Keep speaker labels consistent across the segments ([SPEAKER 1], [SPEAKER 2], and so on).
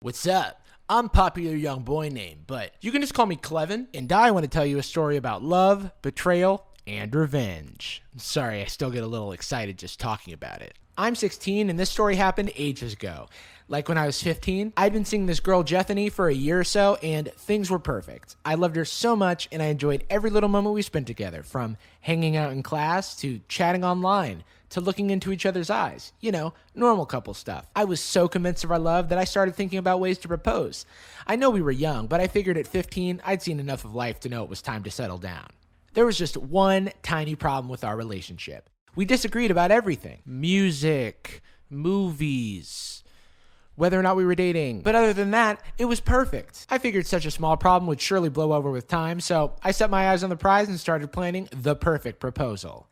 [SPEAKER 1] What's up? I'm popular young boy name, but you can just call me Klevin, and I want to tell you a story about love, betrayal, and revenge. Sorry, I still get a little excited just talking about it. I'm 16, and this story happened ages ago. Like when I was 15, I'd been seeing this girl Jethanie for a year or so, and things were perfect. I loved her so much, and I enjoyed every little moment we spent together, from hanging out in class to chatting online to looking into each other's eyes. You know, normal couple stuff. I was so convinced of our love that I started thinking about ways to propose. I know we were young, but I figured at 15, I'd seen enough of life to know it was time to settle down. There was just one tiny problem with our relationship. We disagreed about everything. Music, movies, whether or not we were dating. But other than that, it was perfect. I figured such a small problem would surely blow over with time, so I set my eyes on the prize and started planning the perfect proposal.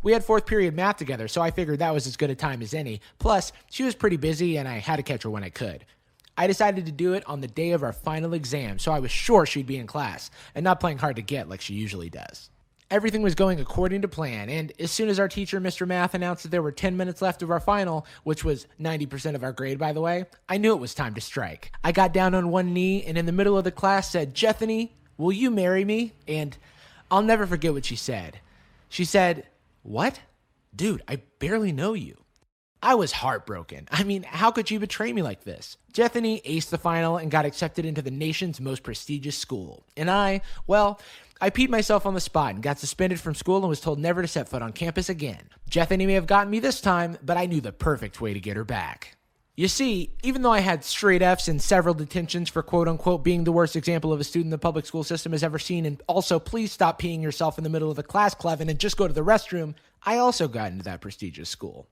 [SPEAKER 1] We had fourth period math together, so I figured that was as good a time as any. Plus, she was pretty busy and I had to catch her when I could. I decided to do it on the day of our final exam, so I was sure she'd be in class and not playing hard to get like she usually does. Everything was going according to plan, and as soon as our teacher, Mr. Math, announced that there were 10 minutes left of our final, which was 90% of our grade, by the way, I knew it was time to strike. I got down on one knee and in the middle of the class said, "Jethanie, will you marry me?" And I'll never forget what she said. She said, "What? Dude, I barely know you." I was heartbroken. I mean, how could you betray me like this? Jethanie aced the final and got accepted into the nation's most prestigious school. And I peed myself on the spot and got suspended from school and was told never to set foot on campus again. Jethanie may have gotten me this time, but I knew the perfect way to get her back. You see, even though I had straight F's and several detentions for quote-unquote being the worst example of a student the public school system has ever seen, and also please stop peeing yourself in the middle of the class, Klevin, and just go to the restroom, I also got into that prestigious school.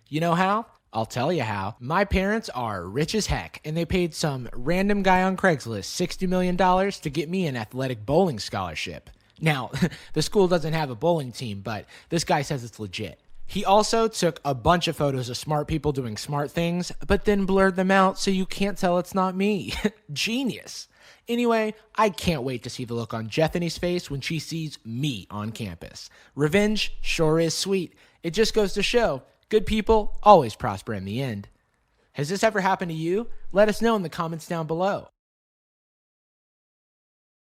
[SPEAKER 1] You know how? I'll tell you how. My parents are rich as heck, and they paid some random guy on Craigslist $60 million to get me an athletic bowling scholarship. Now, the school doesn't have a bowling team, but this guy says it's legit. He also took a bunch of photos of smart people doing smart things, but then blurred them out so you can't tell it's not me. Genius. Anyway, I can't wait to see the look on Jethanie's face when she sees me on campus. Revenge sure is sweet. It just goes to show, good people always prosper in the end. Has this ever happened to you? Let us know in the comments down below.